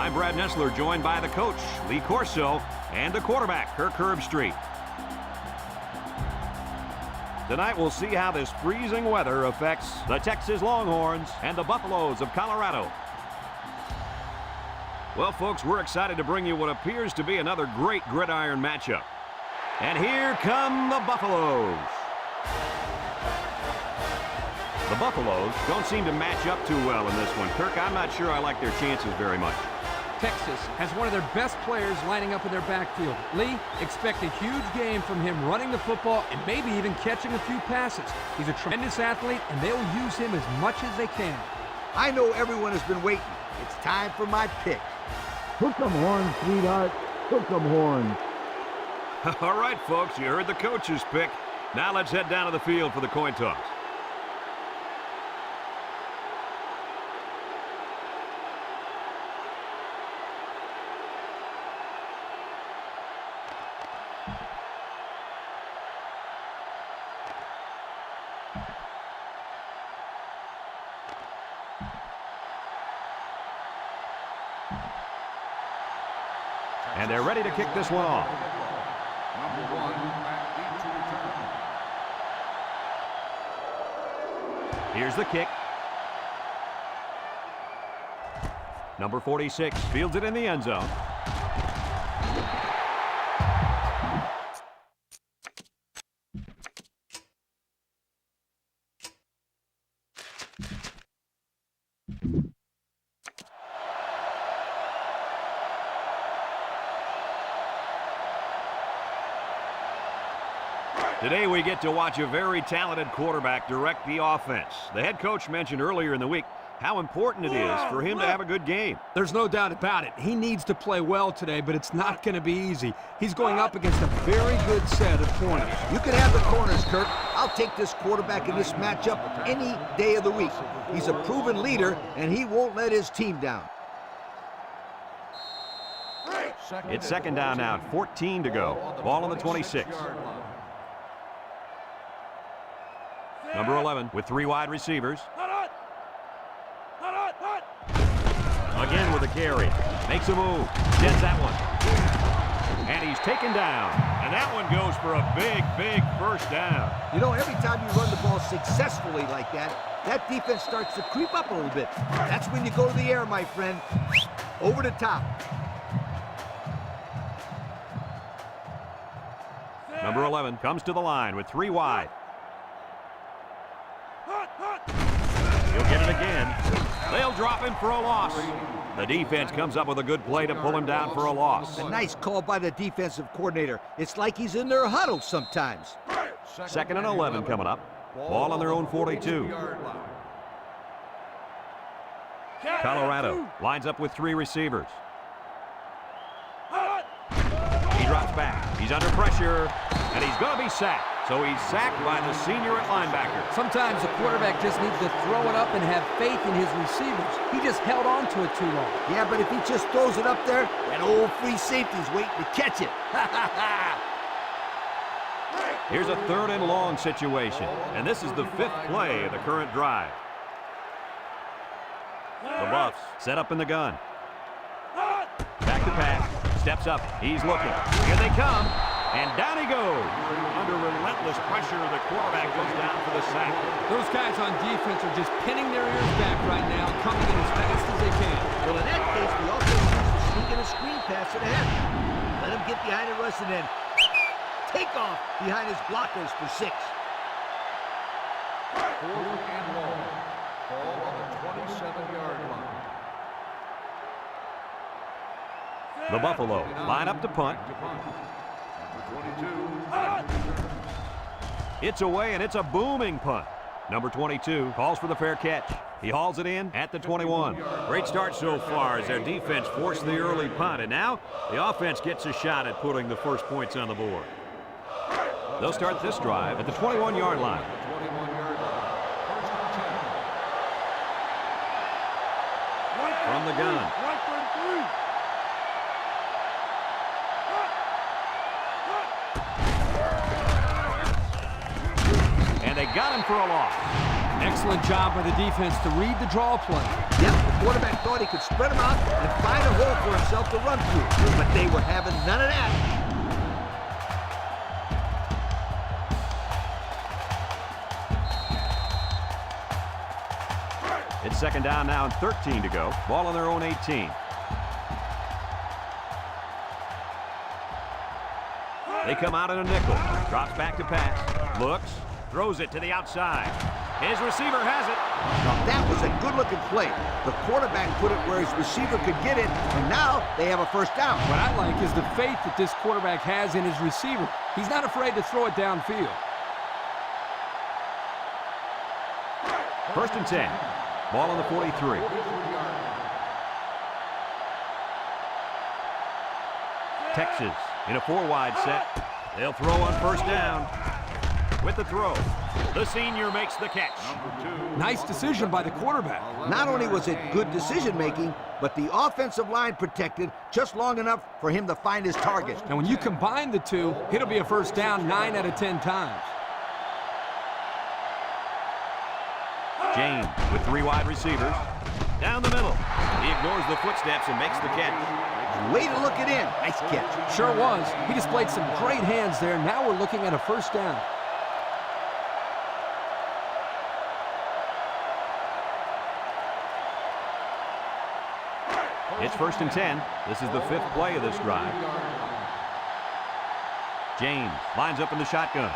I'm Brad Nessler, joined by the coach, Lee Corso, and the quarterback, Kirk Herbstreit. Tonight we'll see how this freezing weather affects the Texas Longhorns and the Buffaloes of Colorado. Well, folks, we're excited to bring you what appears to be another great gridiron matchup. And here come the Buffaloes. The Buffaloes don't seem to match up too well in this one. Kirk, I'm not sure I like their chances very much. Texas has one of their best players lining up in their backfield. Lee, expect a huge game from him running the football and maybe even catching a few passes. He's a tremendous athlete, and they'll use him as much as they can. I know everyone has been waiting. It's time for my pick. Hook 'em horns, sweetheart. Hook 'em horns. All right, folks, you heard the coach's pick. Now let's head down to the field for the coin toss. And they're ready to kick this one off. Here's the kick. Number 46 fields it in the end zone. Today we get to watch a very talented quarterback direct the offense. The head coach mentioned earlier in the week how important it is for him to have a good game. There's no doubt about it. He needs to play well today, but it's not going to be easy. He's going up against a very good set of corners. You can have the corners, Kirk. I'll take this quarterback in this matchup any day of the week. He's a proven leader, and he won't let his team down. It's second down now, 14 to go. Ball on the 26. Number 11 with 3 wide receivers. Again with a carry. Makes a move. Gets that one. And he's taken down. And that one goes for a big, big first down. You know, every time you run the ball successfully like that, that defense starts to creep up a little bit. That's when you go to the air, my friend. Over the top. Number 11 comes to the line with 3 wide. He'll get it again. They'll drop him for a loss. The defense comes up with a good play to pull him down for a loss. A nice call by the defensive coordinator. It's like he's in their huddle sometimes. Second and 11 coming up. Ball on their own 42. Colorado lines up with 3 receivers. He drops back. He's under pressure, and he's going to be sacked. So he's sacked by the senior at linebacker. Sometimes the quarterback just needs to throw it up and have faith in his receivers. He just held on to it too long. Yeah, but if he just throws it up there, that old free safety's waiting to catch it. Here's a 3rd and long situation, and this is the 5th play of the current drive. The Buffs set up in the gun. Back to pass. Steps up. He's looking. Here they come. And down he goes. Under relentless pressure, the quarterback goes down for the sack. Those guys on defense are just pinning their ears back right now, coming in as fast as they can. Well, in that case, we also use to sneak in a screen pass to the head. Let him get behind the rush and then take off behind his blockers for 6. 4th and long. Ball on the 27-yard line. The Buffalo line up to punt. It's away, and it's a booming punt. Number 22 calls for the fair catch. He hauls it in at the 21. Great start so far as their defense forced the early punt, and now the offense gets a shot at putting the first points on the board. They'll start this drive at the 21-yard line. From the gun. And they got him for a loss. Excellent job by the defense to read the draw play. Yep, the quarterback thought he could spread them out and find a hole for himself to run through, but they were having none of that. It's second down now and 13 to go. Ball on their own 18. They come out in a nickel. Drops back to pass. Looks. Throws it to the outside. His receiver has it. Now that was a good-looking play. The quarterback put it where his receiver could get it, and now they have a first down. What I like is the faith that this quarterback has in his receiver. He's not afraid to throw it downfield. First and 10. Ball on the 43. Texas in a 4-wide set. They'll throw on first down. With the throw, the senior makes the catch. Nice decision by the quarterback. Not only was it good decision-making, but the offensive line protected just long enough for him to find his target. And when you combine the two, it'll be a first down 9 out of 10 times. James with 3 wide receivers. Down the middle. He ignores the footsteps and makes the catch. Way to look it in. Nice catch. Sure was. He displayed some great hands there. Now we're looking at a first down. It's first and 10. This is the 5th play of this drive. James lines up in the shotgun.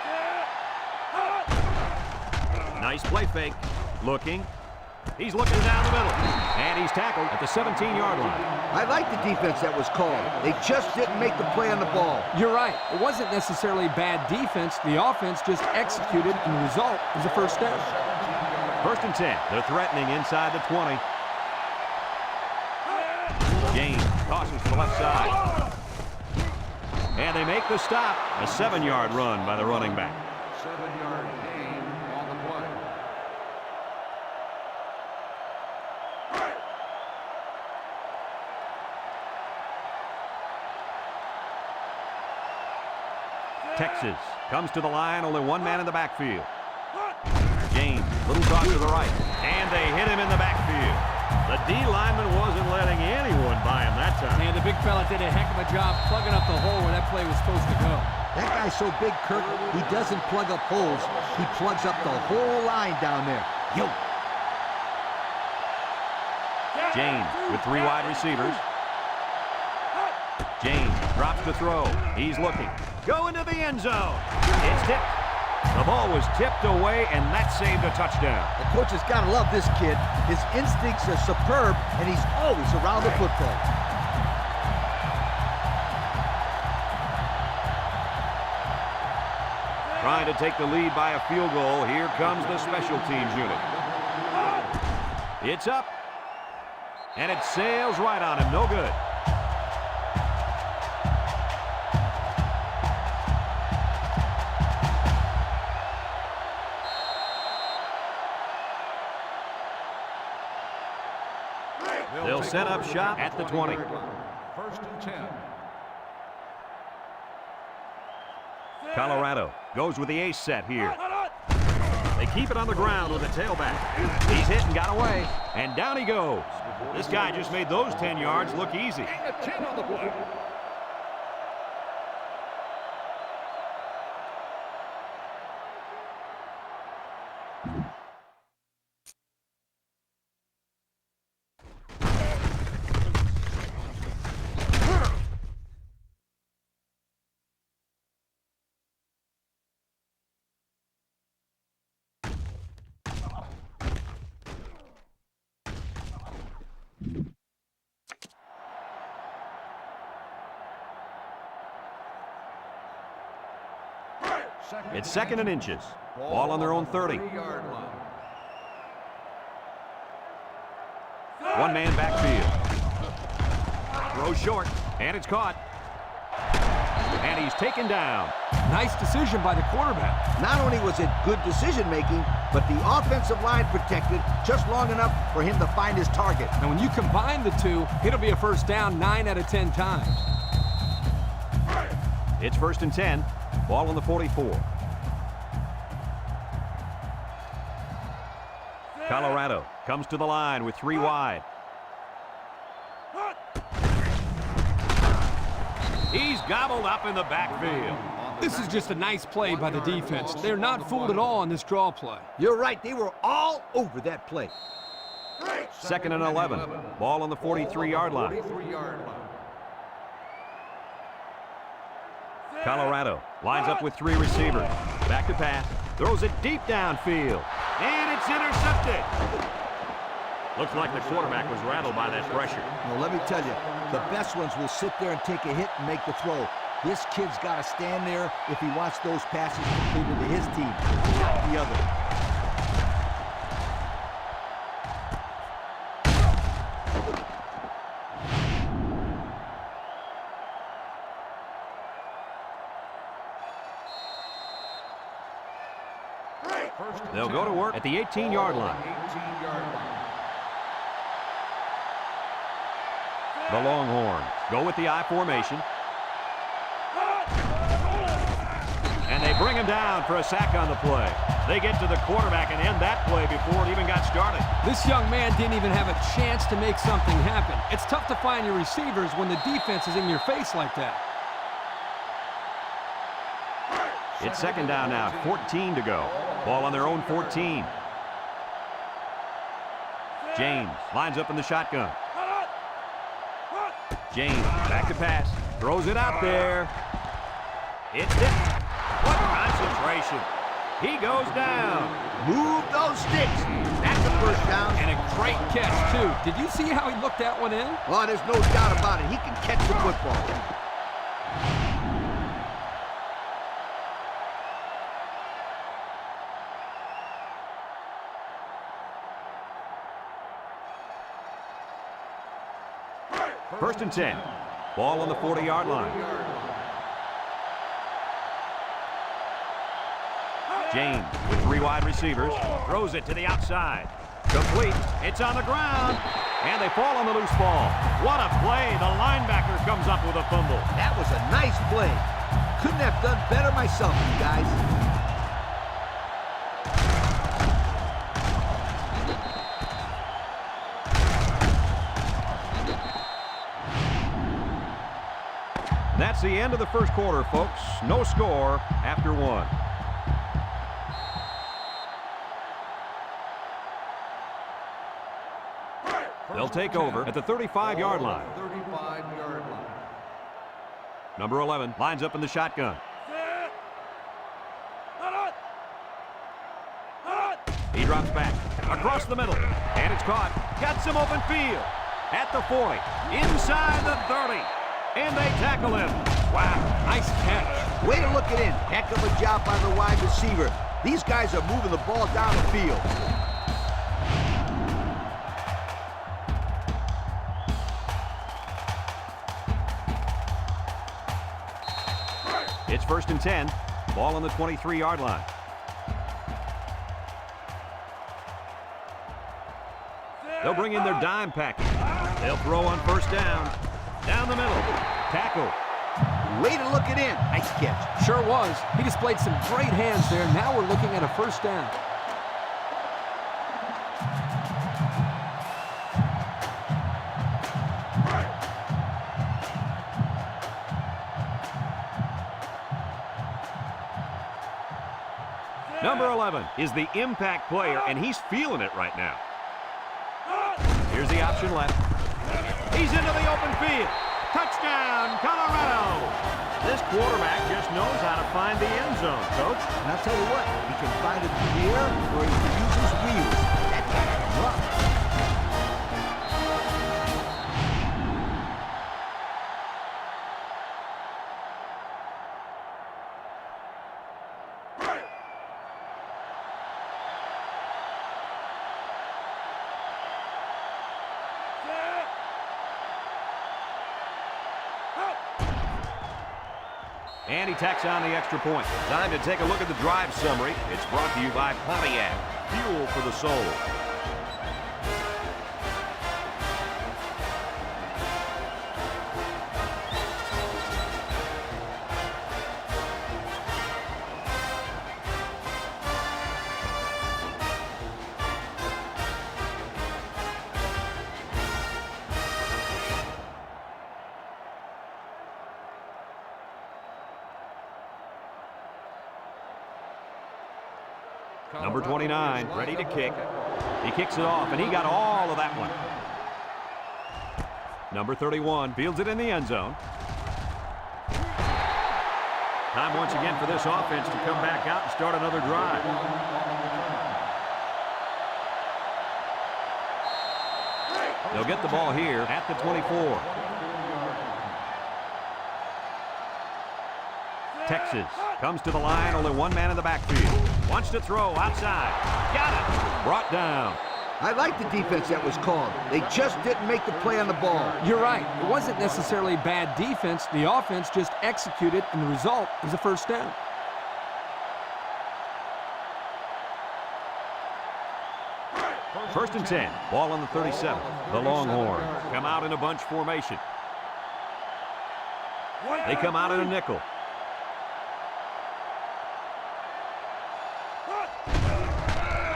Nice play fake. Looking. He's looking down the middle. And he's tackled at the 17-yard line. I like the defense that was called. They just didn't make the play on the ball. You're right. It wasn't necessarily bad defense. The offense just executed, and the result was a first down. First and 10. They're threatening inside the 20. James tosses to the left side. And they make the stop. A 7-yard run by the running back. 7-yard gain on the play. Texas comes to the line. Only one man in the backfield. James, little toss to the right. And they hit him in the backfield. The D lineman wasn't letting anyone by him that time. And the big fella did a heck of a job plugging up the hole where that play was supposed to go. That guy's so big, Kirk, he doesn't plug up holes. He plugs up the whole line down there. Yo. James with 3 wide receivers. James drops to throw. He's looking. Going to the end zone. It's tipped. The ball was tipped away, and that saved a touchdown. The coach has got to love this kid. His instincts are superb, and he's always around the football. Trying to take the lead by a field goal. Here comes the special teams unit. It's up. And it sails right on him. No good. They'll set up shop at the 20. First and 10. Colorado goes with the ace set here. They keep it on the ground with the tailback. He's hit and got away. And down he goes. This guy just made those 10 yards look easy. A 10 on the play. It's second and inches. Ball on their own 30. 30-yard line. One man backfield. Throw short, and it's caught. And he's taken down. Nice decision by the quarterback. Not only was it good decision-making, but the offensive line protected just long enough for him to find his target. And when you combine the two, it'll be a first down 9 out of 10 times. It's first and 10. Ball on the 44. Colorado comes to the line with 3 wide. He's gobbled up in the backfield. This is just a nice play by the defense. They're not fooled at all on this draw play. You're right. They were all over that play. 2nd and 11. Ball on the 43-yard line. 43-yard line. Colorado lines up with 3 receivers. Back to pass. Throws it deep downfield. And it's intercepted. Looks like the quarterback was rattled by that pressure. Well, let me tell you, the best ones will sit there and take a hit and make the throw. This kid's got to stand there if he wants those passes completed to his team, not the other. They'll go to work at the 18-yard line. 18-yard line. The Longhorns go with the I formation. And they bring him down for a sack on the play. They get to the quarterback and end that play before it even got started. This young man didn't even have a chance to make something happen. It's tough to find your receivers when the defense is in your face like that. It's 2nd down now, 14 to go. Ball on their own 14. James lines up in the shotgun. James back to pass. Throws it out there. It's it. What concentration. He goes down. Move those sticks. That's a first down. And a great catch, too. Did you see how he looked that one in? Oh, there's no doubt about it. He can catch the football. First and 10. Ball on the 40-yard line. James with 3 wide receivers. Throws it to the outside. Complete. It's on the ground. And they fall on the loose ball. What a play. The linebacker comes up with a fumble. That was a nice play. Couldn't have done better myself, you guys. That's the end of the first quarter, folks. No score after 1. They'll take over at the 35-yard line. 35-yard line. Number 11 lines up in the shotgun. He drops back across the middle, and it's caught. Got some open field at the 40, inside the 30, and they tackle him. Wow, nice catch. Way to look it in. Heck of a job by the wide receiver. These guys are moving the ball down the field. It's 1st and 10. Ball on the 23-yard line. They'll bring in their dime package. They'll throw on 1st down. Down the middle. Tackle. Way to look it in. Nice catch. Sure was. He displayed some great hands there. Now we're looking at a 1st down. Number 11 is the impact player, and he's feeling it right now. Here's the option left. He's into the open field. Touchdown, Colorado. This quarterback just knows how to find the end zone, Coach. And I'll tell you what, he can find it through the air or he can use his wheels. That guy's rough. And he tacks on the extra point. Time to take a look at the drive summary. It's brought to you by Pontiac. Fuel for the soul. Number 29, ready to kick. He kicks it off, and he got all of that one. Number 31 fields it in the end zone. Time once again for this offense to come back out and start another drive. They'll get the ball here at the 24. Texas comes to the line, only one man in the backfield. Wants to throw outside. Got it. Brought down. I like the defense that was called. They just didn't make the play on the ball. You're right. It wasn't necessarily bad defense. The offense just executed, and the result is a first down. First and 10. Ball on the 37. The Longhorns come out in a bunch formation. They come out in a nickel.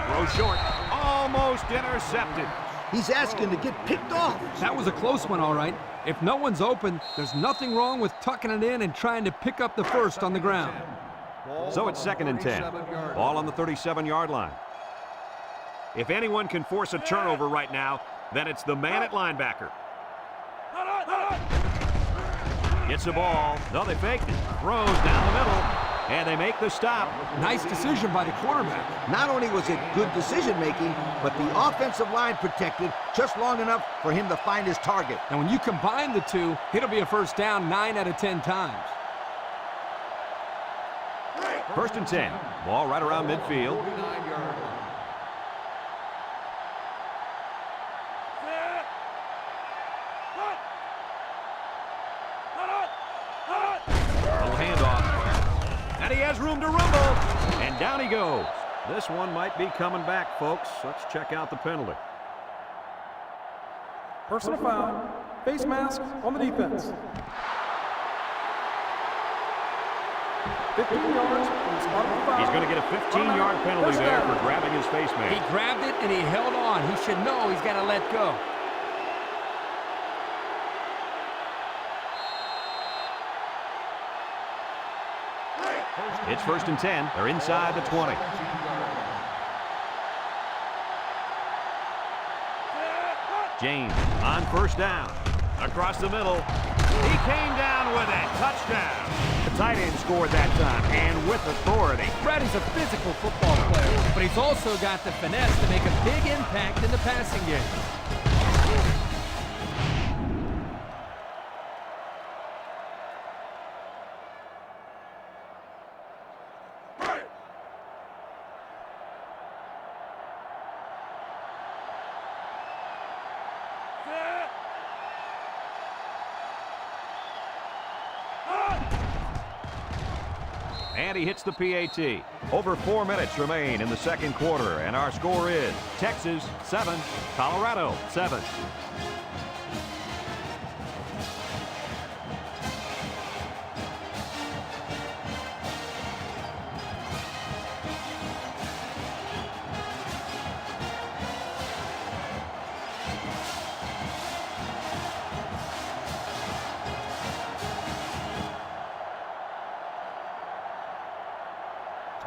Throw short. Almost intercepted. He's asking to get picked off. That was a close one, all right. If no one's open, there's nothing wrong with tucking it in and trying to pick up the first on the ground. So it's second and 10. Ball on the 37-yard line. If anyone can force a turnover right now, then it's the man at linebacker. Gets the ball. No, they faked it. Throws down the middle. And they make the stop. Nice decision by the quarterback. Not only was it good decision-making, but the offensive line protected just long enough for him to find his target. And when you combine the two, it'll be a first down 9 out of 10 times. First and 10. Ball right around midfield. Little handoff. And he has room to rumble. And down he goes. This one might be coming back, folks. Let's check out the penalty. Personal foul, face mask on the defense. 15 yards from the spot of the foul. He's going to get a 15-yard penalty there for grabbing his face mask. He grabbed it and he held on. He should know he's got to let go. It's first and 10. They're inside the 20. James on first down. Across the middle. He came down with it. Touchdown. The tight end scored that time, and with authority. Brady's a physical football player, but he's also got the finesse to make a big impact in the passing game. And he hits the PAT. Over 4 minutes remain in the second quarter, and our score is Texas 7, Colorado 7.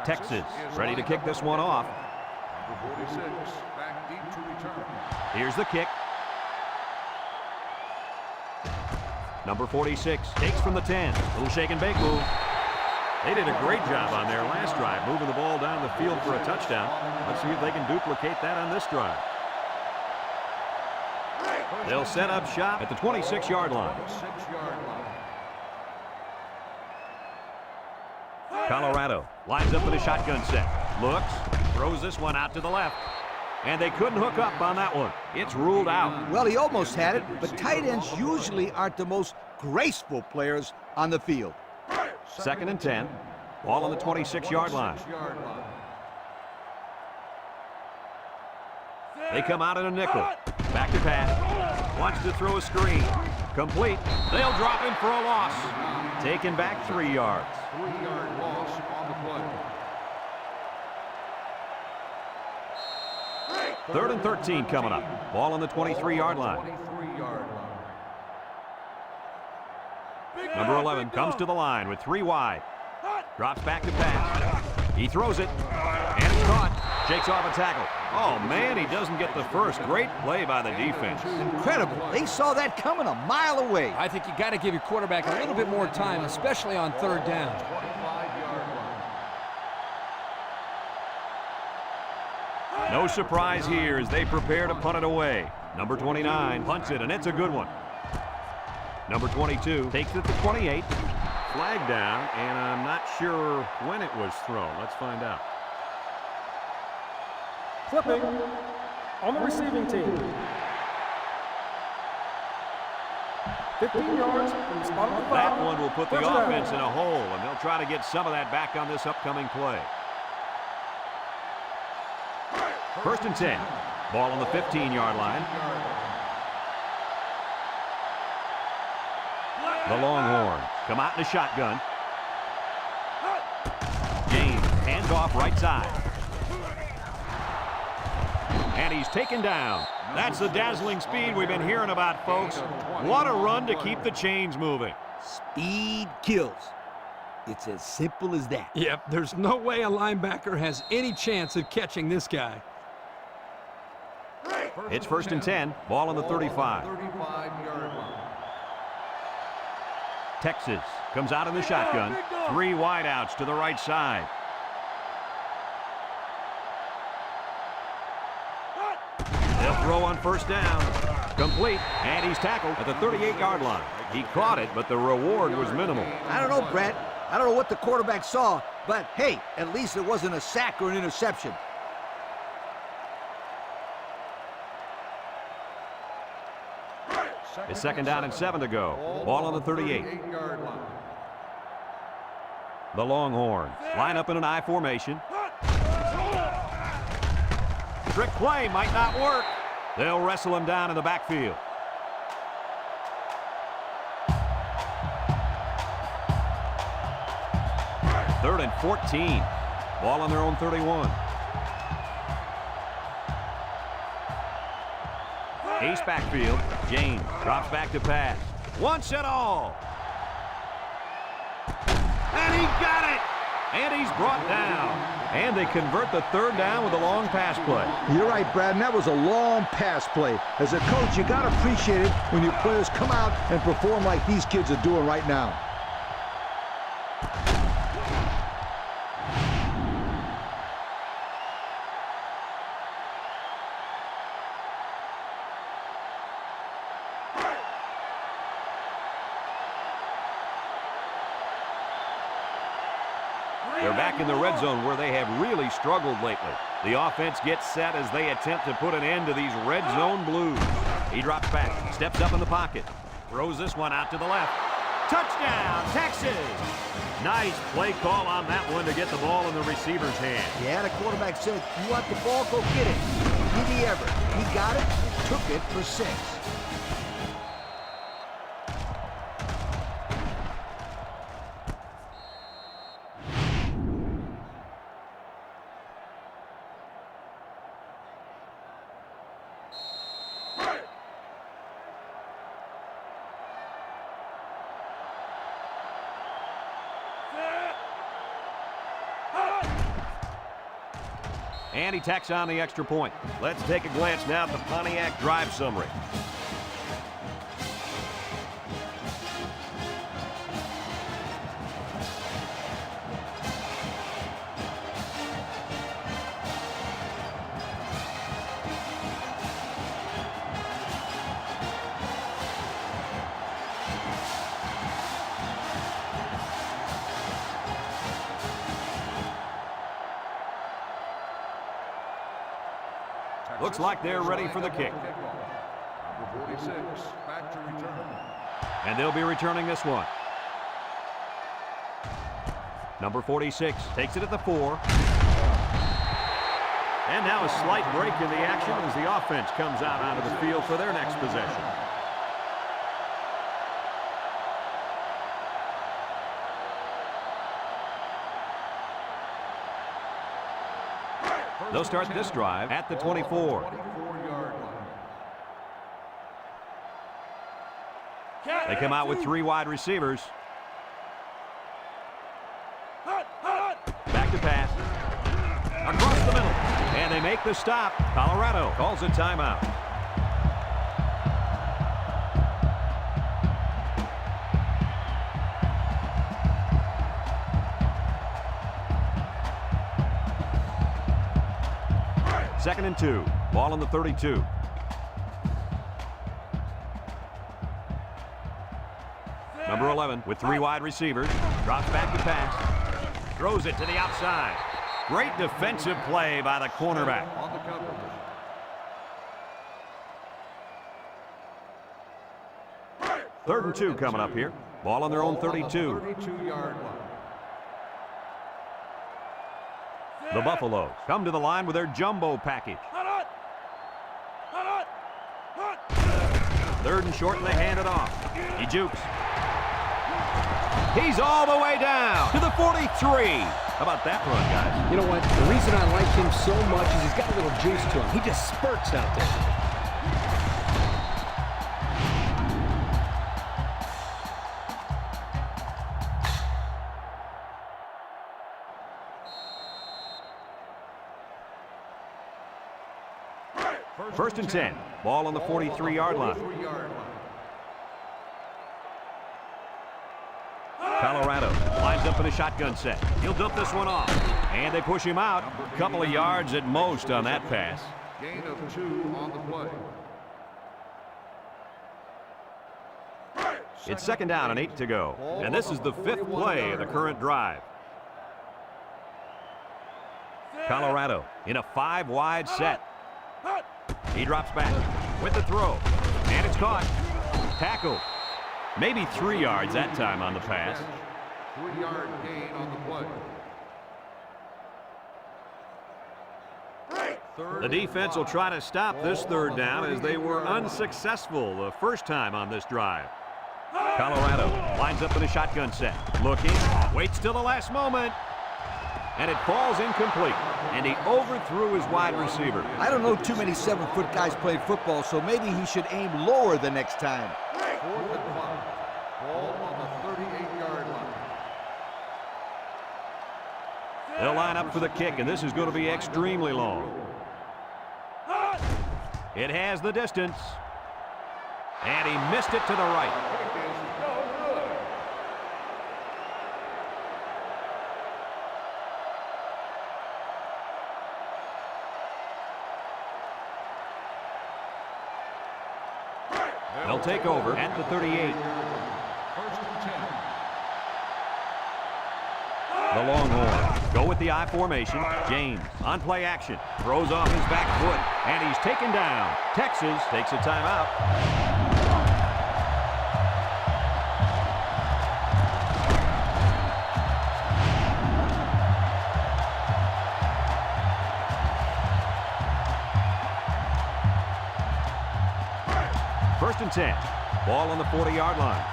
Texas ready to kick this one off. Number 46, back deep to return. Here's the kick. Number 46 takes from the 10. Little shake and bake move. They did a great job on their last drive, moving the ball down the field for a touchdown. Let's see if they can duplicate that on this drive. They'll set up shop at the 26-yard line. 6-yard line. Colorado lines up in a shotgun set. Looks, throws this one out to the left. And they couldn't hook up on that one. It's ruled out. Well, he almost had it, but tight ends usually aren't the most graceful players on the field. Second and 10. Ball on the 26-yard line. They come out in a nickel. Back to pass. Wants to throw a screen. Complete. They'll drop him for a loss. Taken back 3 yards. 3-yard loss on the play. Third and 13 coming up. Ball on the 23-yard line. 23-yard line. Number 11 comes to the line with 3 wide. Drops back to pass. He throws it. And it's caught. Shakes off a tackle. Oh, man, he doesn't get the first. Great play by the defense. Incredible. They saw that coming a mile away. I think you got to give your quarterback a little bit more time, especially on third down. 25-yard line. No surprise here as they prepare to punt it away. Number 29 punts it, and it's a good one. Number 22 takes it to 28. Flag down, and I'm not sure when it was thrown. Let's find out. Flipping on the receiving team. 15 yards from the spot of the foul. That one will put the First down. offense in a hole, and they'll try to get some of that back on this upcoming play. First and 10. Ball on the 15-yard line. The Longhorns come out in a shotgun. James hands off right side. And he's taken down. That's the dazzling speed we've been hearing about, folks. What a run to keep the chains moving. Speed kills. It's as simple as that. Yep, there's no way a linebacker has any chance of catching this guy. It's first and 10. Ball on the 35. 35-yard line. Texas comes out in the shotgun. 3 wideouts to the right side. They'll throw on first down. Complete, and he's tackled at the 38-yard line. He caught it, but the reward was minimal. I don't know, Brett. I don't know what the quarterback saw, but hey, at least it wasn't a sack or an interception. It's second down and 7 to go. Ball on the 38. 38-yard line. The Longhorns line up in an I formation. Trick play might not work. They'll wrestle him down in the backfield. Third and 14. Ball on their own 31. Ace backfield. James drops back to pass. Once and all. And he got it. And he's brought down. And they convert the third down with a long pass play. You're right, Brad, and that was a long pass play. As a coach, you got to appreciate it when your players come out and perform like these kids are doing right now. They're back in the red zone where they have really struggled lately. The offense gets set as they attempt to put an end to these red zone blues. He drops back, steps up in the pocket, throws this one out to the left. Touchdown, Texas! Nice play call on that one to get the ball in the receiver's hand. Yeah, the quarterback said, you want the ball, go get it. Did he ever? He got it, took it for 6. And he tacks on the extra point. Let's take a glance now at the Pontiac drive summary. Looks like they're ready for the kick. Number 46, back to return. And they'll be returning this one. Number 46 takes it at the 4. And now a slight break in the action as the offense comes out onto the field for their next possession. They'll start this drive at the 24. 24-yard line. They come out with 3 wide receivers. Back to pass. Across the middle. And they make the stop. Colorado calls a timeout. Second and 2. Ball on the 32. Number 11 with 3 wide receivers. Drops back to pass. Throws it to the outside. Great defensive play by the cornerback. On the cover. Third and 2 coming up here. Ball on their own 32. 32-yard line. The Buffaloes come to the line with their jumbo package. Third and short, and they hand it off. He jukes. He's all the way down to the 43. How about that run, guys? You know what? The reason I like him so much is he's got a little juice to him. He just spurts out there. First and 10. Ball on the 43-yard line. Colorado lines up in a shotgun set. He'll dump this one off. And they push him out. A couple of yards at most on that pass. Gain of 2 on the play. It's second down and 8 to go. And this is the 5th play of the current drive. Colorado in a 5-wide set. He drops back with the throw. And it's caught. Tackle. Maybe 3 yards that time on the pass. 3-yard gain on the play. The defense will try to stop this third down as they were unsuccessful the first time on this drive. Colorado lines up in a shotgun set. Looking, waits till the last moment. And it falls incomplete. And he overthrew his wide receiver. I don't know too many 7-foot guys playing football, so maybe he should aim lower the next time. 4th and 5. Ball on the 38-yard line. They'll line up for the kick, and this is going to be extremely long. It has the distance. And he missed it to the right. They'll take over at the 38. First and 10. The Longhorns go with the I formation. James on play action. Throws off his back foot. And he's taken down. Texas takes a timeout. First and 10. Ball on the 40-yard line.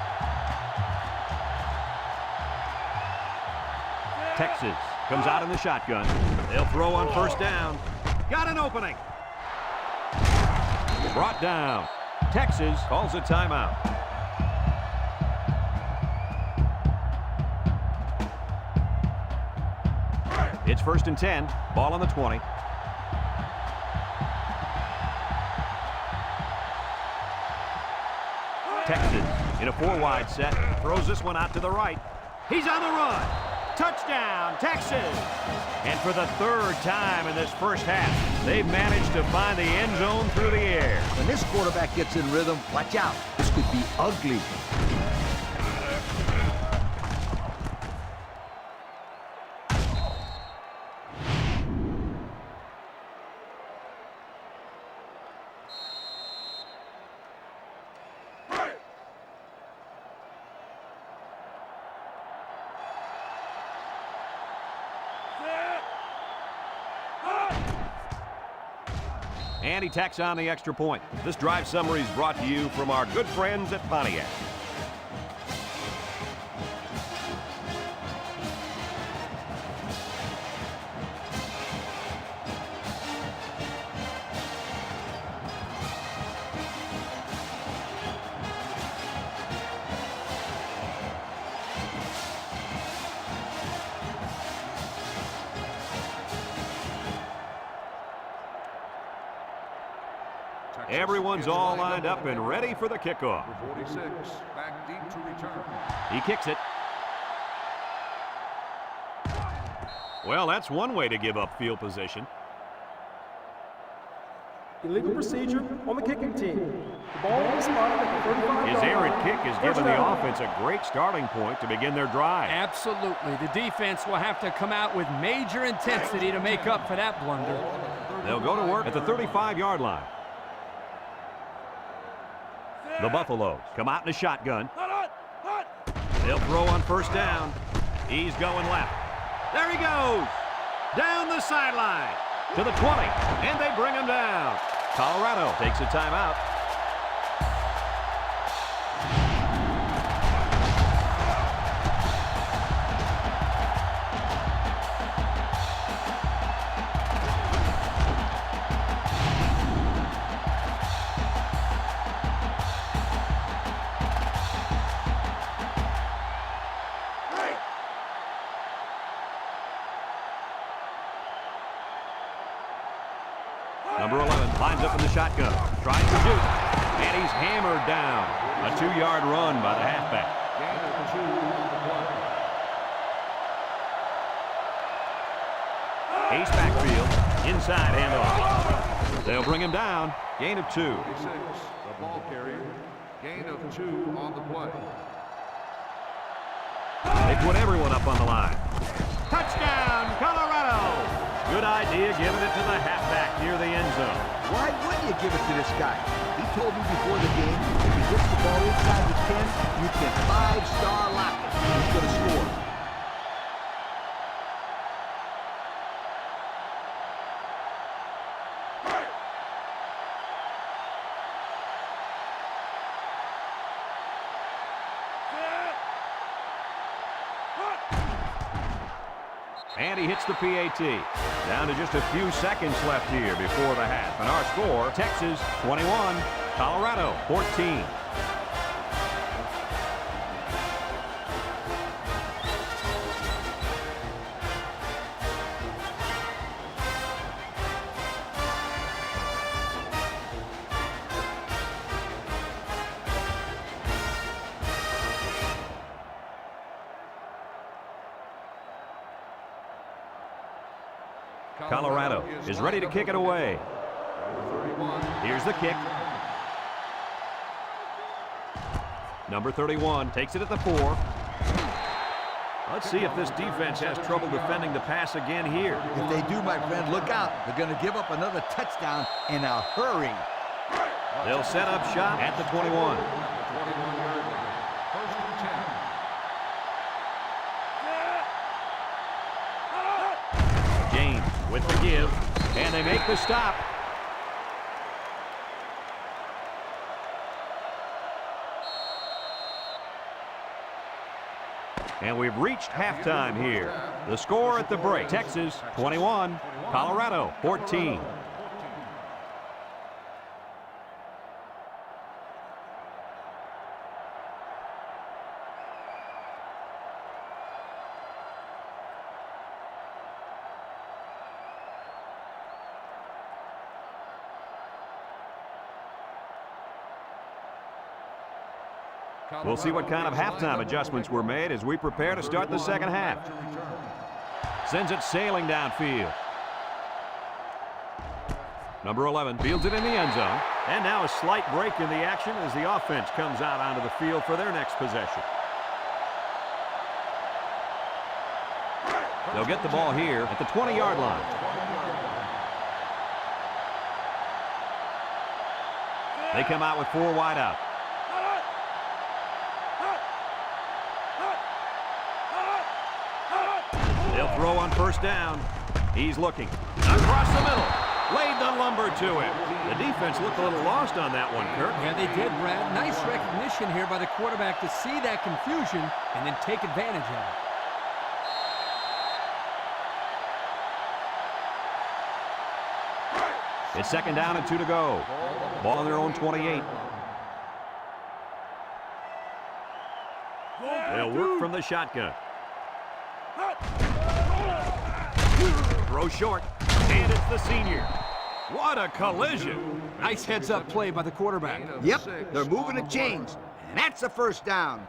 Texas comes out in the shotgun. They'll throw on first down. Got an opening. Brought down. Texas calls a timeout. It's first and 10. Ball on the 20. Texas in a 4-wide set. Throws this one out to the right. He's on the run. Touchdown, Texas. And for the 3rd time in this first half, they've managed to find the end zone through the air. When this quarterback gets in rhythm, watch out. This could be ugly. And he tacks on the extra point. This drive summary is brought to you from our good friends at Pontiac. Everyone's all lined up and ready for the kickoff. 46, back deep to return. He kicks it. Well, that's one way to give up field position. Illegal procedure on the kicking team. The ball will be spotted at the 35-yard His errant line. kick has given the offense a great starting point to begin their drive. Absolutely. The defense will have to come out with major intensity to make up for that blunder. They'll go to work at the 35-yard line. The Buffaloes come out in a shotgun. They'll throw on first down. He's going left. There he goes. Down the sideline to the 20, and they bring him down. Colorado takes a timeout. Number 11 lines up in the shotgun, tries to shoot, and he's hammered down. A 2-yard run by the halfback. Gain of 2 on the play. Ace backfield, inside handoff. They'll bring him down. Gain of 2. 46, the ball carrier. Gain of 2 on the play. They put everyone up on the line. Touchdown, Colorado! Good idea giving it to the halfback near the end zone. Why wouldn't you give it to this guy? He told me before the game, if he gets the ball inside the 10, you can 5-star lock it. He's going to score. And he hits the PAT. Down to just a few seconds left here before the half. And our score, Texas 21, Colorado 14. Colorado is ready to kick it away. Here's the kick. Number 31 takes it at the 4. Let's see if this defense has trouble defending the pass again here. If they do, my friend, look out. They're going to give up another touchdown in a hurry. They'll set up shop at the 21. 21-yard line. First and 10. James with the give, and they make the stop. And we've reached halftime here. The score at the break, Texas 21, Colorado 14. We'll see what kind of halftime adjustments were made as we prepare to start the second half. Sends it sailing downfield. Number 11 fields it in the end zone. And now a slight break in the action as the offense comes out onto the field for their next possession. They'll get the ball here at the 20-yard line. They come out with 4 wide out. They'll throw on first down. He's looking. Across the middle. Laid the lumber to him. The defense looked a little lost on that one, Kirk. Yeah, they did, Brad. Nice recognition here by the quarterback to see that confusion and then take advantage of it. It's second down and 2 to go. Ball on their own 28. They'll work from the shotgun. Throw short, and it's the senior. What a collision. Nice heads-up play by the quarterback. Yep, they're moving the chains. And that's the first down.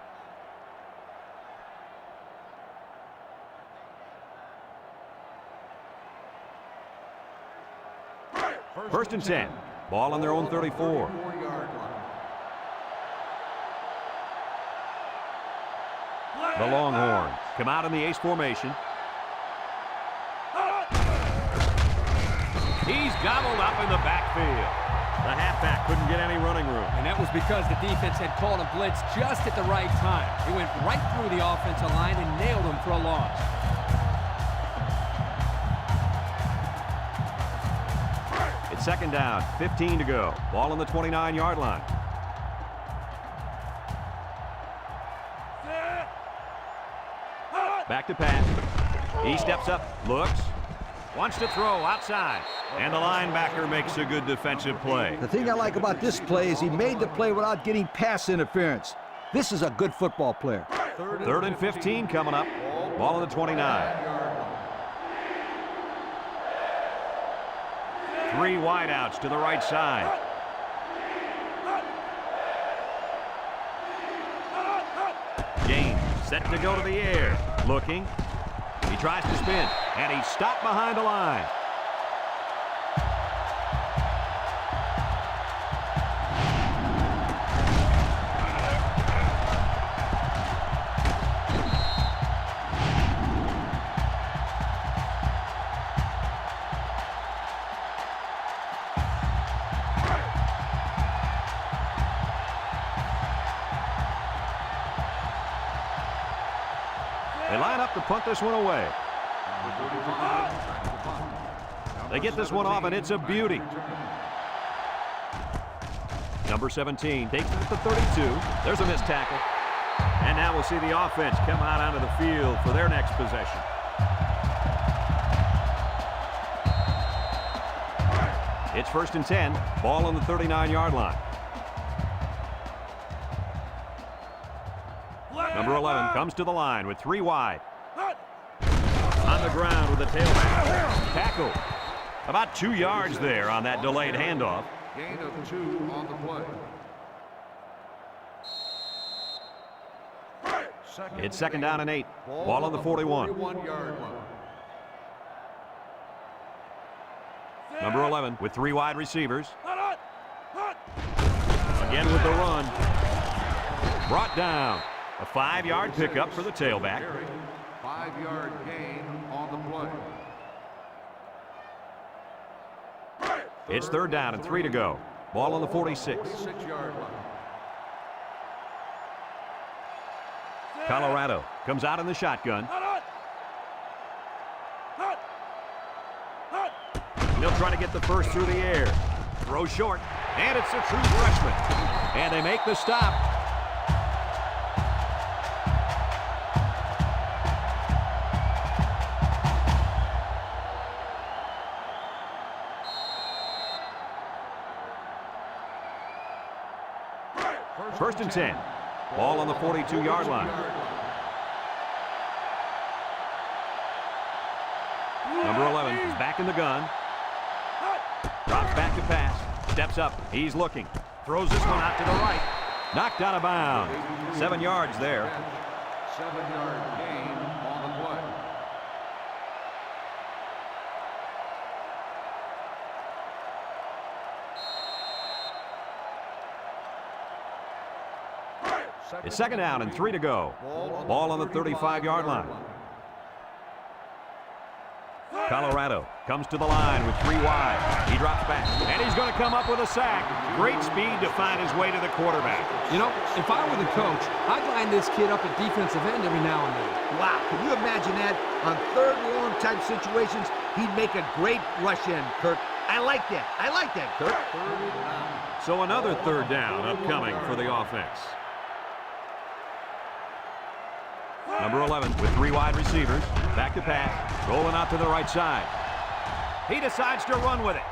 First and 10. Ball on their own 34. The Longhorns come out in the ace formation. He's gobbled up in the backfield. The halfback couldn't get any running room. And that was because the defense had called a blitz just at the right time. He went right through the offensive line and nailed him for a loss. It's second down, 15 to go. Ball on the 29-yard line. Back to pass. He steps up, looks, wants to throw outside. And the linebacker makes a good defensive play. The thing I like about this play is he made the play without getting pass interference. This is a good football player. Third and 15 coming up. Ball on the 29. 3 wideouts to the right side. Gain set to go to the air. Looking. He tries to spin, and he's stopped behind the line. They line up to punt this one away. They get this one off, and it's a beauty. Number 17 takes it at the 32. There's a missed tackle. And now we'll see the offense come out onto the field for their next possession. It's first and 10. Ball on the 39-yard line. Number 11 comes to the line with 3 wide. On the ground with the tailback. Tackle. About 2 yards there on that delayed handoff. Gain of 2 on the play. It's second down and 8. Ball on the 41. 41-yard line. Number 11 with 3 wide receivers. Again with the run. Brought down. A 5-yard pickup for the tailback. 5-yard gain on the play. It's third down and 3 to go. Ball on the 46. 46-yard line. Colorado comes out in the shotgun. They'll try to get the first through the air. Throw short, and it's a true freshman. And they make the stop. First and 10. Ball on the 42-yard line. Number 11 is back in the gun. Drops back to pass. Steps up. He's looking. Throws this one out to the right. Knocked out of bounds. 7 yards there. 7-yard gain on the play. It's second down and 3 to go. Ball on the 35-yard line. Colorado comes to the line with 3 wide. He drops back, and he's going to come up with a sack. Great speed to find his way to the quarterback. You know, if I were the coach, I'd line this kid up at defensive end every now and then. Wow, can you imagine that? On third and long type situations, he'd make a great rush in, Kirk. I like that. I like that, Kirk. So another third down upcoming for the offense. Number 11 with 3 wide receivers. Back to pass. Rolling out to the right side. He decides to run with it.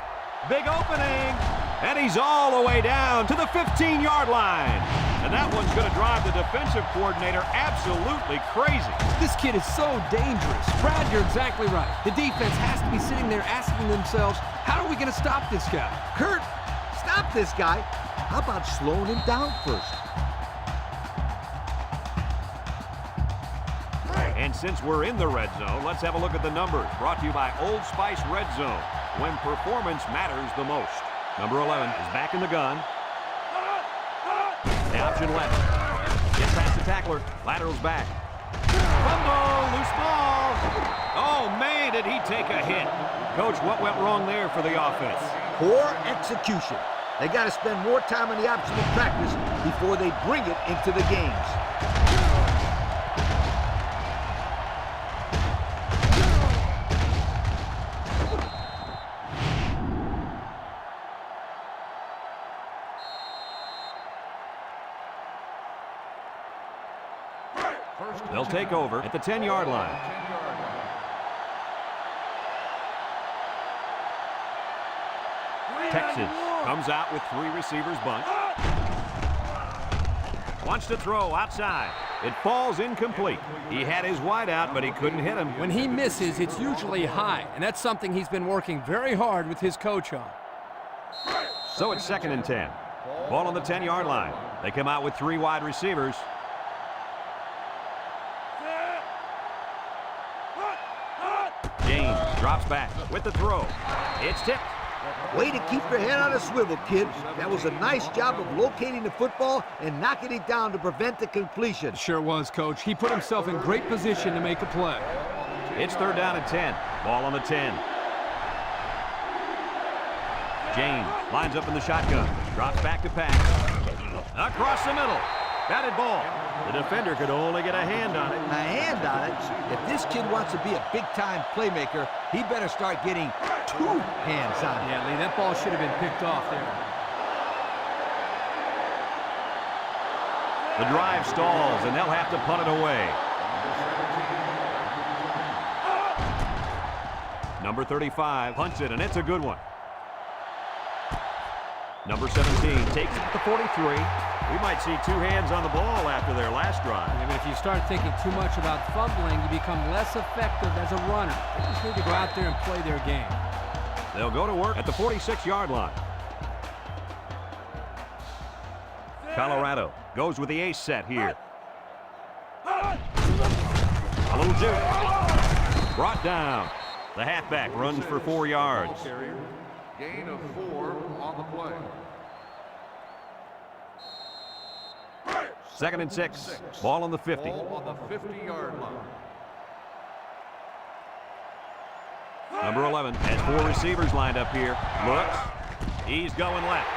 Big opening. And he's all the way down to the 15-yard line. And that one's going to drive the defensive coordinator absolutely crazy. This kid is so dangerous. Brad, you're exactly right. The defense has to be sitting there asking themselves, how are we going to stop this guy? Kurt, stop this guy. How about slowing him down first? And since we're in the red zone, let's have a look at the numbers. Brought to you by Old Spice Red Zone, when performance matters the most. Number 11 is back in the gun. The option left. Gets past the tackler. Laterals back. Fumble, loose ball. Oh, man, did he take a hit. Coach, what went wrong there for the offense? Poor execution. They got to spend more time on the option in practice before they bring it into the games. They'll take over at the 10-yard line. Texas comes out with 3 receivers bunch. Wants to throw outside. It falls incomplete. He had his wide out, but he couldn't hit him. When he misses, it's usually high, and that's something he's been working very hard with his coach on. So it's 2nd and 10. Ball on the 10-yard line. They come out with 3 wide receivers. James drops back with the throw. It's tipped. Way to keep your head on a swivel, kid. That was a nice job of locating the football and knocking it down to prevent the completion. Sure was, Coach. He put himself in great position to make a play. It's 3rd down and 10. Ball on the 10. James lines up in the shotgun. Drops back to pass. Across the middle. Batted ball. The defender could only get a hand on it. A hand on it? If this kid wants to be a big-time playmaker, he better start getting 2 hands on it. Yeah, Lee, that ball should have been picked off there. The drive stalls, and they'll have to punt it away. Number 35 punts it, and it's a good one. Number 17 takes it at the 43. We might see 2 hands on the ball after their last drive. Yeah, but if you start thinking too much about fumbling, you become less effective as a runner. They just need to go out there and play their game. They'll go to work at the 46-yard line. Colorado goes with the ace set here. A little juke. Brought down. The halfback runs for 4 yards. Gain of 4 on the play. 2nd and 6. Ball on the 50. Ball on the 50-yard line. Number 11 has 4 receivers lined up here. Looks. He's going left.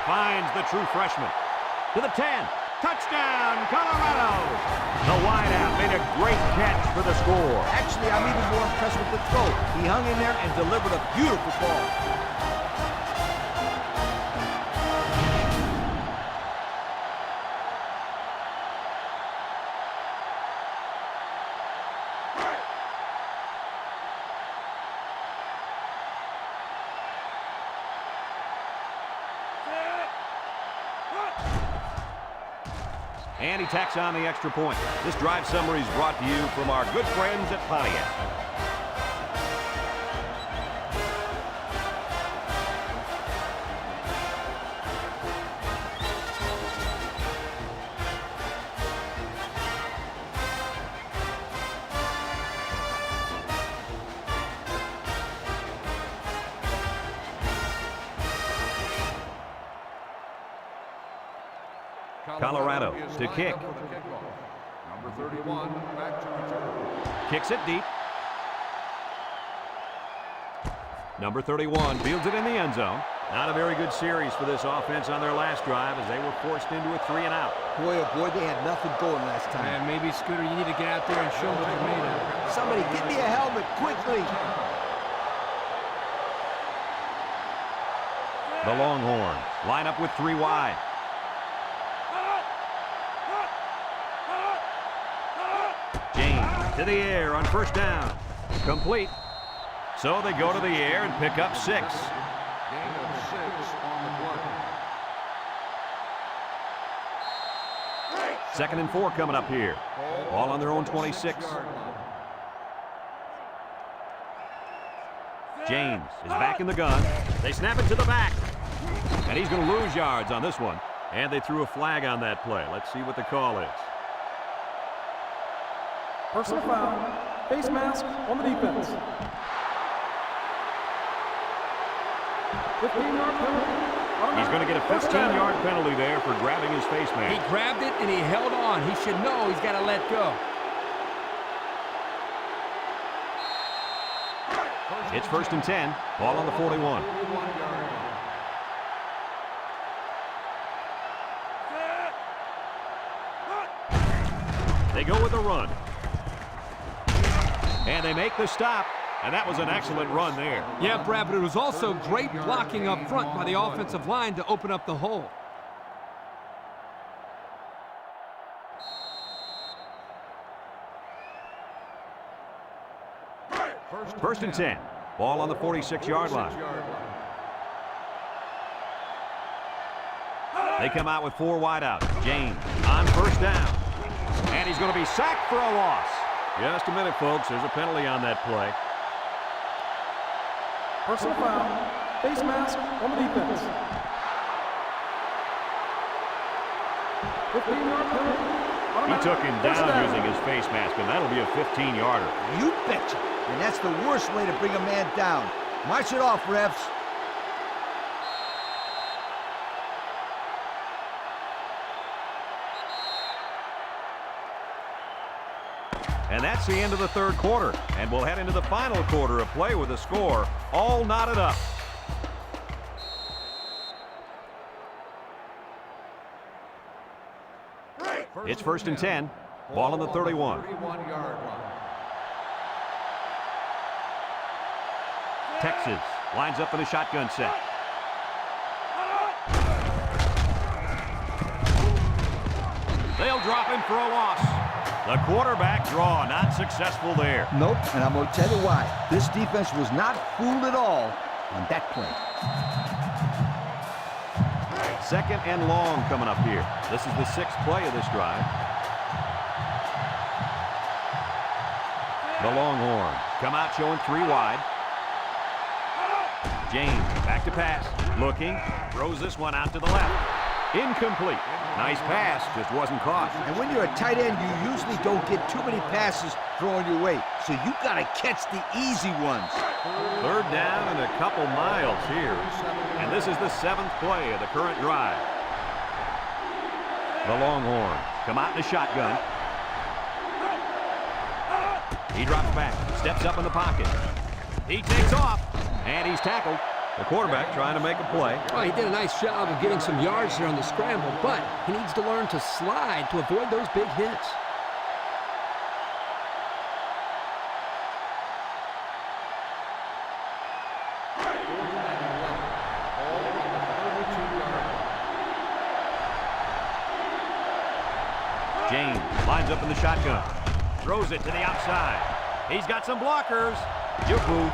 Finds the true freshman. To the 10. Touchdown, Colorado! The wideout made a great catch for the score. Actually, I'm even more impressed with the throw. He hung in there and delivered a beautiful ball. And he tacks on the extra point. This drive summary is brought to you from our good friends at Pontiac. Colorado to kick. Number 31 back to return. Kicks it deep. Number 31 fields it in the end zone. Not a very good series for this offense on their last drive as they were forced into a 3-and-out. Boy, oh boy, they had nothing going last time. Man, maybe, Scooter, you need to get out there and show them what you're made of. Somebody get me a helmet quickly. The Longhorns line up with 3 wide. To the air on 1st down. Complete. So they go to the air and pick up 6. Gain of 6 on the play. 2nd and 4 coming up here. Ball on their own 26. James is back in the gun. They snap it to the back. And he's going to lose yards on this one. And they threw a flag on that play. Let's see what the call is. Personal foul. Face mask on the defense. 15-yard penalty. He's going to get a 15-yard penalty there for grabbing his face mask. He grabbed it and he held on. He should know he's got to let go. It's 1st and 10. Ball on the 41. They go with a run. And they make the stop. And that was an excellent run there. Yeah, Brad, but it was also great blocking up front by the offensive line to open up the hole. First and 10. Ball on the 46-yard line. They come out with 4 wide out. James on 1st down. And he's going to be sacked for a loss. Just a minute, folks. There's a penalty on that play. Personal foul. Face mask on the defense. 15-yard penalty. He took him down using his face mask, and that'll be a 15-yarder. You betcha. And that's the worst way to bring a man down. March it off, refs. And that's the end of the 3rd quarter. And we'll head into the final quarter of play with the score all knotted up. It's 1st and 10. Ball on the 31. Texas lines up in a shotgun set. They'll drop him for a loss. The quarterback draw not successful there. Nope, and I'm going to tell you why. This defense was not fooled at all on that play. 2nd and long coming up here. This is the 6th play of this drive. The Longhorns come out showing 3 wide. James back to pass. Looking. Throws this one out to the left. Incomplete. Nice pass. Just wasn't caught. And when you're a tight end, you usually don't get too many passes thrown your way. So you got to catch the easy ones. 3rd down and a couple miles here. And this is the 7th play of the current drive. The Longhorns come out in a shotgun. He drops back, steps up in the pocket. He takes off, and he's tackled. The quarterback trying to make a play. Well, he did a nice job of getting some yards there on the scramble, but he needs to learn to slide to avoid those big hits. James lines up in the shotgun. Throws it to the outside. He's got some blockers. Juku.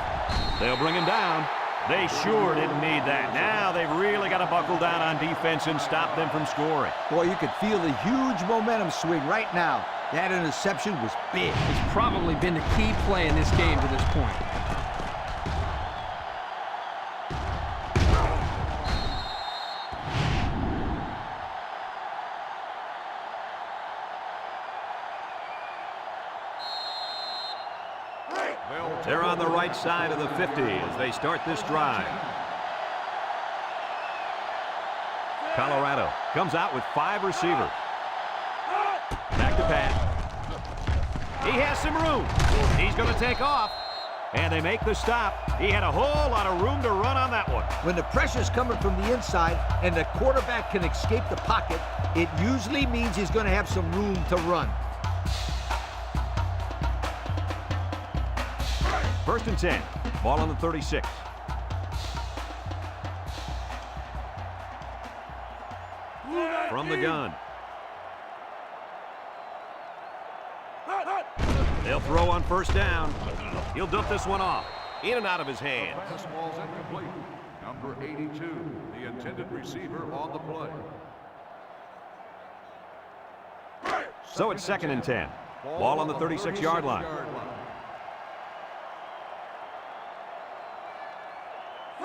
They'll bring him down. They sure didn't need that. Now they've really got to buckle down on defense and stop them from scoring. Boy, you could feel the huge momentum swing right now. That interception was big. It's probably been the key play in this game to this point. They're on the right side of the 50 as they start this drive. Colorado comes out with 5 receivers. Back to pass. He has some room. He's going to take off. And they make the stop. He had a whole lot of room to run on that one. When the pressure's coming from the inside and the quarterback can escape the pocket, it usually means he's going to have some room to run. 1st and 10. Ball on the 36. From the gun. They'll throw on 1st down. He'll dump this one off. In and out of his hands. Pass ball's incomplete. Number 82, the intended receiver on the play. So it's 2nd and 10. Ball on the 36-yard line.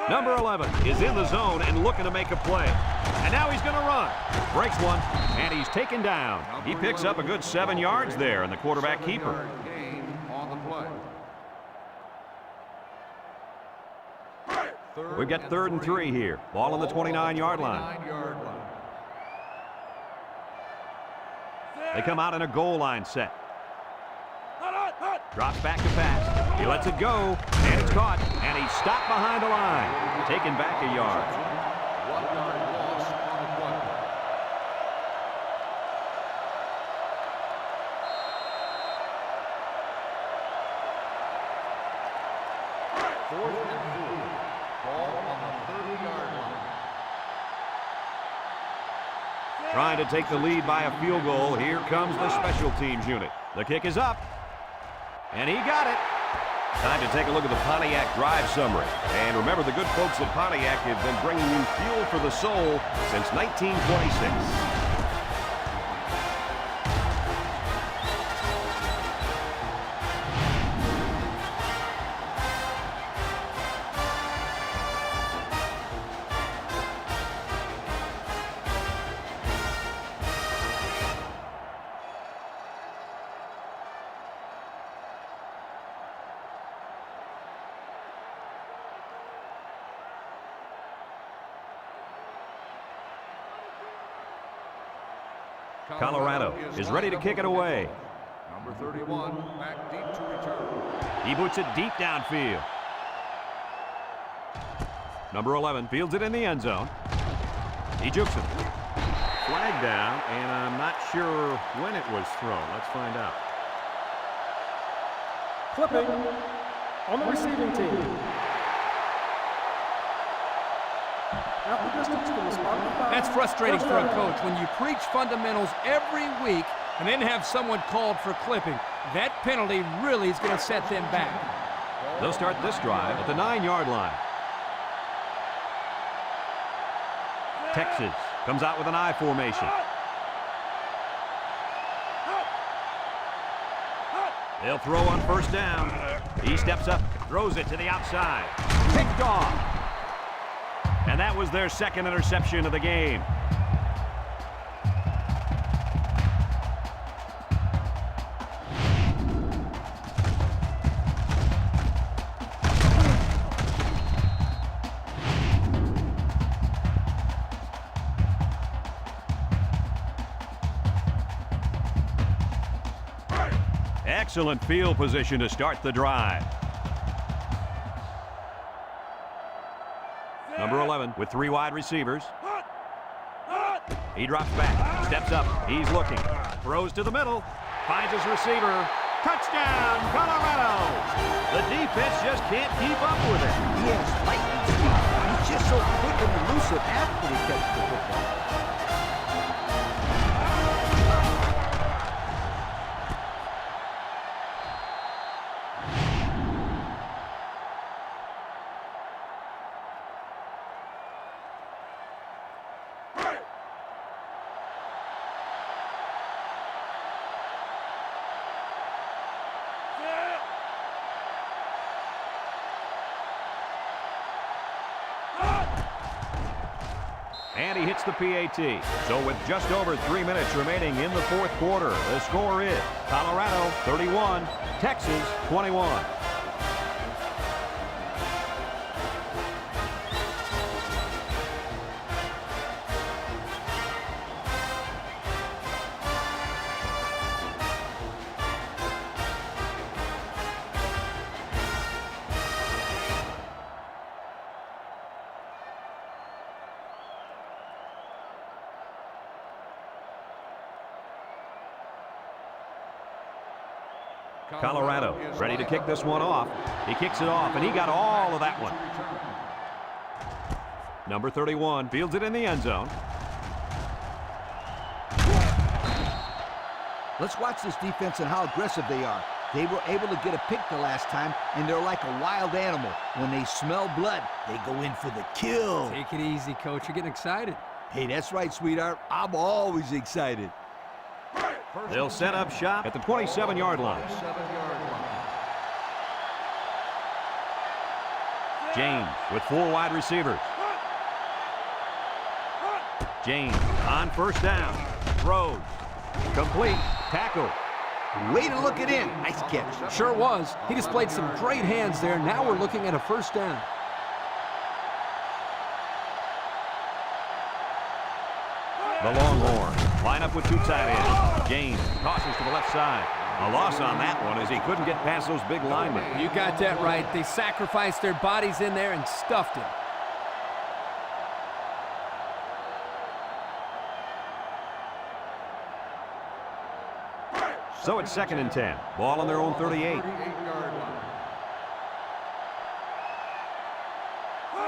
Number 11 is in the zone and looking to make a play. And now he's going to run. Breaks one, and he's taken down. He picks up a good 7 yards there, and the quarterback keeper. We've got 3rd and 3 here. Ball on the 29-yard line. They come out in a goal line set. Drops back to pass. He lets it go, and it's caught, and he's stopped behind the line. Taken back a yard. 1 yard loss on the play. Fourth and 4. Ball on the 30-yard line. Trying to take the lead by a field goal. Here comes the special teams unit. The kick is up. And he got it. Time to take a look at the Pontiac drive summary. And remember, the good folks at Pontiac have been bringing you fuel for the soul since 1926. Colorado is ready to kick it away. Number 31, back deep to return. He boots it deep downfield. Number 11 fields it in the end zone. He jukes it. Flag down, and I'm not sure when it was thrown. Let's find out. Clipping on the receiving team. Out the distance from the spot. That's frustrating for a coach when you preach fundamentals every week and then have someone called for clipping. That penalty really is going to set them back. They'll start this drive at the 9-yard line. Texas comes out with an I formation. They'll throw on 1st down. He steps up, throws it to the outside. Picked off. And that was their 2nd interception of the game. Excellent field position to start the drive. Number 11 with 3 wide receivers. He drops back, steps up, he's looking, throws to the middle, finds his receiver. Touchdown, Colorado! The defense just can't keep up with it. He has lightning speed. He's just so quick and elusive after he catches the football. And he hits the PAT. So with just over 3 minutes remaining in the 4th quarter, the score is Colorado 31, Texas 21. Colorado ready to kick this one off. He kicks it off, and he got all of that one. Number 31 fields it in the end zone. Let's watch this defense and how aggressive they are. They were able to get a pick the last time, and they're like a wild animal. When they smell blood, they go in for the kill. Take it easy, Coach. You're getting excited. Hey, that's right, sweetheart. I'm always excited. They'll set up shop at the 27-yard line. 27-yard line. James with 4 wide receivers. James on first down. Throws. Complete. Tackle. Way to look it in. Nice catch. Sure was. He displayed some great hands there. Now we're looking at a first down. The Longhorns line up with 2 tight ends. James tosses to the left side. A loss on that one as he couldn't get past those big linemen. You got that right. They sacrificed their bodies in there and stuffed him. So it's 2nd and 10. Ball on their own 38. 38-yard line.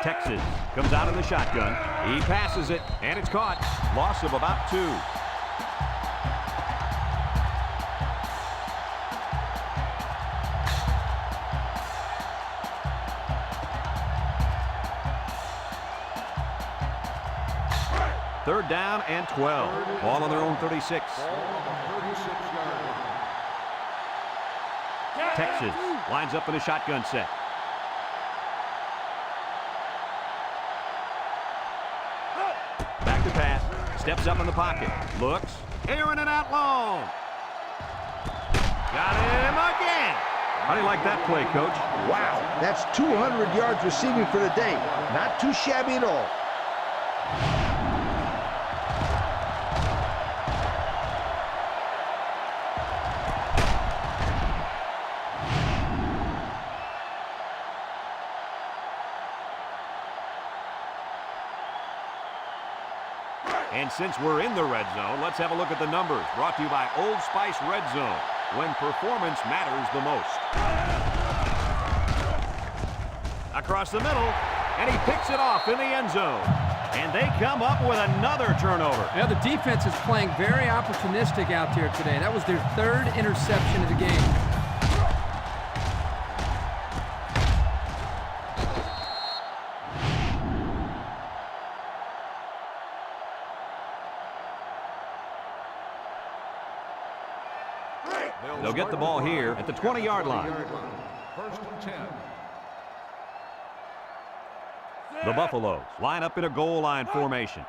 Texas comes out in the shotgun. He passes it, and it's caught. Loss of about 2. Third down and 12. Ball on their own 36. Ball on the 36-yard line. Texas lines up in a shotgun set. Back to pass. Steps up in the pocket. Looks. Airing it out long. Got him again. How do you like that play, Coach? Wow, that's 200 yards receiving for the day. Not too shabby at all. And since we're in the red zone, let's have a look at the numbers. Brought to you by Old Spice Red Zone, when performance matters the most. Across the middle, and he picks it off in the end zone. And they come up with another turnover. Yeah, the defense is playing very opportunistic out there today. That was their 3rd interception of the game. They'll get the ball here at the 20-yard line. 1st and 10. The Buffaloes line up in a goal line formation.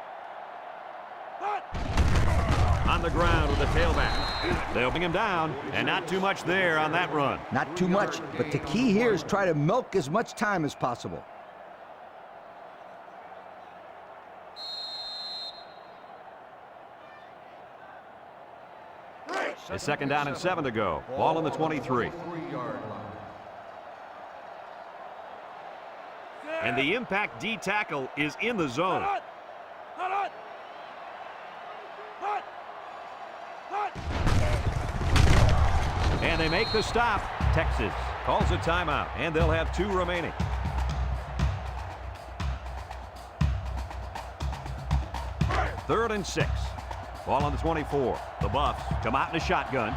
On the ground with the tailback. They'll bring him down, and not too much there on that run. Not too much, but the key here is try to milk as much time as possible. It's 2nd down and 7 to go. Ball on the 23. 23-yard line. And the impact D tackle is in the zone. And they make the stop. Texas calls a timeout, and they'll have 2 remaining. Third and 6. Ball on the 24. The Buffs come out in a shotgun.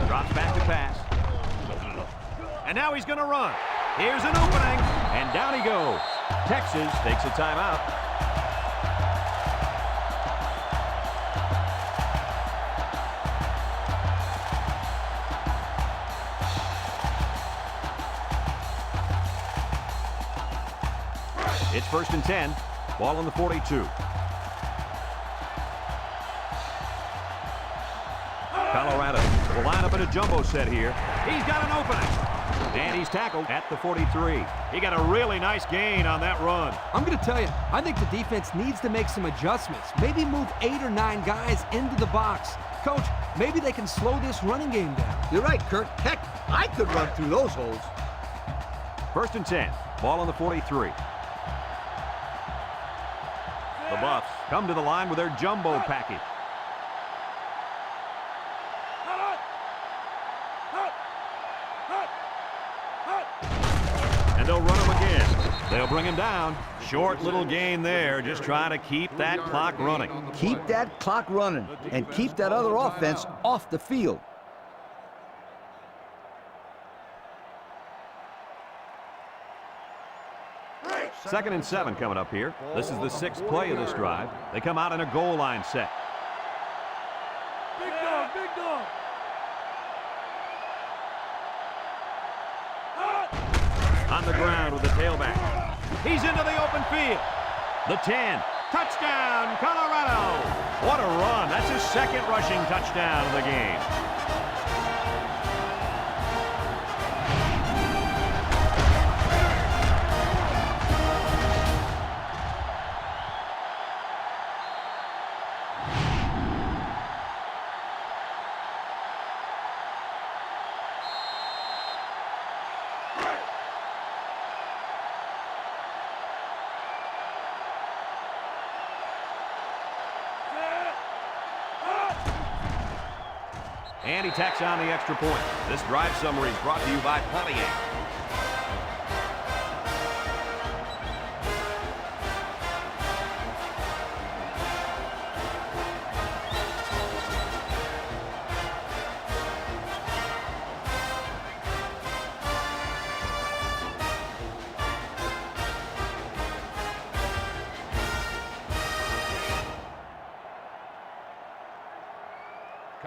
Drops back to pass. And now he's going to run. Here's an opening, and down he goes. Texas takes a timeout. It's 1st and 10. Ball on the 42. Colorado will line up in a jumbo set here. He's got an opening. And he's tackled at the 43. He got a really nice gain on that run. I'm going to tell you, I think the defense needs to make some adjustments. Maybe move 8 or 9 guys into the box. Coach, maybe they can slow this running game down. You're right, Kurt. Heck, I could run through those holes. 1st and 10. Ball on the 43. The Buffs come to the line with their jumbo package. And they'll run him again. They'll bring him down. Short little gain there, just trying to keep that clock running. Keep that clock running and keep that other offense off the field. 2nd and 7 coming up here. This is the 6th play of this drive. They come out in a goal line set. Big dog, big dog. On the ground with the tailback. He's into the open field. The 10. Touchdown, Colorado. What a run. That's his 2nd rushing touchdown of the game. And he tacks on the extra point. This drive summary is brought to you by Pontiac.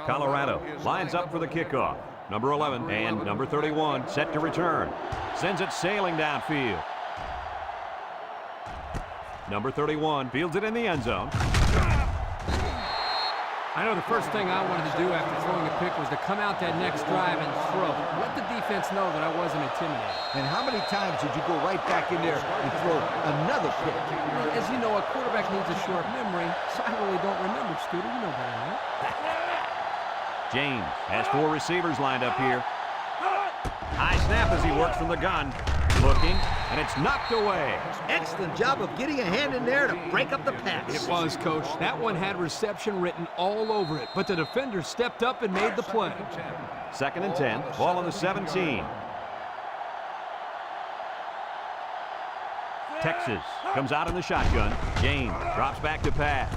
Colorado lines up for the kickoff. Number 11 and number 31 set to return. Sends it sailing downfield. Number 31 fields it in the end zone. I know the first thing I wanted to do after throwing a pick was to come out that next drive and throw. Let the defense know that I wasn't intimidated. And how many times did you go right back in there and throw another pick? Well, as you know, a quarterback needs a short memory, so I really don't remember, Scooter. You know better, right? James has 4 receivers lined up here. High snap as he works from the gun. Looking, and it's knocked away. Excellent job of getting a hand in there to break up the pass. It was, Coach. That one had reception written all over it, but the defender stepped up and made the play. 2nd and 10, ball on the 17. Texas comes out in the shotgun. James drops back to pass.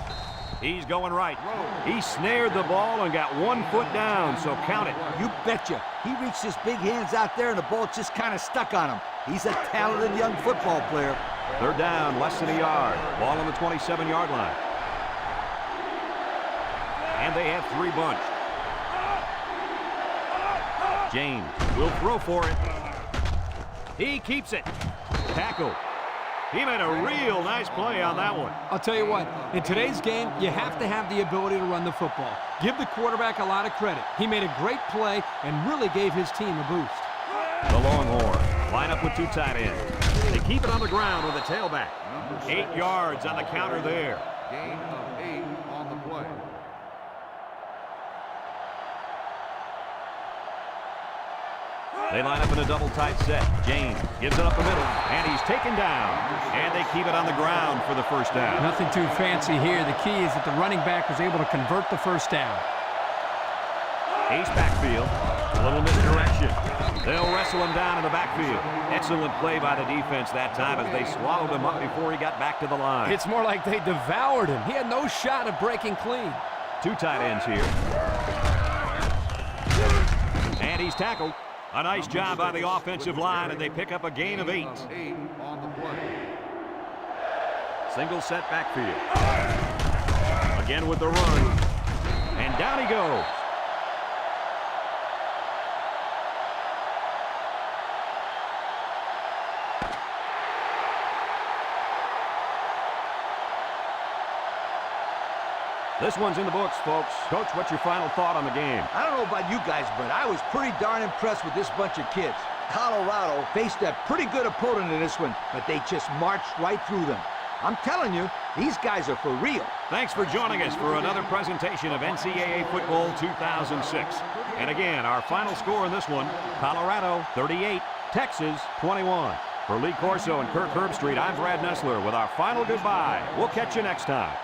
He's going right. He snared the ball and got 1 foot down, so count it. You betcha. He reached his big hands out there, and the ball just kind of stuck on him. He's a talented young football player. 3rd down, less than a yard. Ball on the 27-yard line. And they have 3 bunched. James will throw for it. He keeps it. Tackle. He made a real nice play on that one. I'll tell you what, in today's game, you have to have the ability to run the football. Give the quarterback a lot of credit. He made a great play and really gave his team a boost. The Longhorns line up with 2 tight ends. They keep it on the ground with a tailback. 8 yards on the counter there. Gain of 8 on the play. They line up in a double tight set. James gives it up the middle, and he's taken down. And they keep it on the ground for the 1st down. Nothing too fancy here. The key is that the running back was able to convert the 1st down. Ace backfield. A little misdirection. They'll wrestle him down in the backfield. Excellent play by the defense that time as they swallowed him up before he got back to the line. It's more like they devoured him. He had no shot of breaking clean. 2 tight ends here. And he's tackled. A nice job by the offensive line, and they pick up a gain of 8. 8 on the play. Single set backfield. Again with the run. And down he goes. This one's in the books, folks. Coach, what's your final thought on the game? I don't know about you guys, but I was pretty darn impressed with this bunch of kids. Colorado faced a pretty good opponent in this one, but they just marched right through them. I'm telling you, these guys are for real. Thanks for joining us for another presentation of NCAA Football 2006. And again, our final score in this one, Colorado 38, Texas 21. For Lee Corso and Kirk Herbstreit, I'm Brad Nessler with our final goodbye. We'll catch you next time.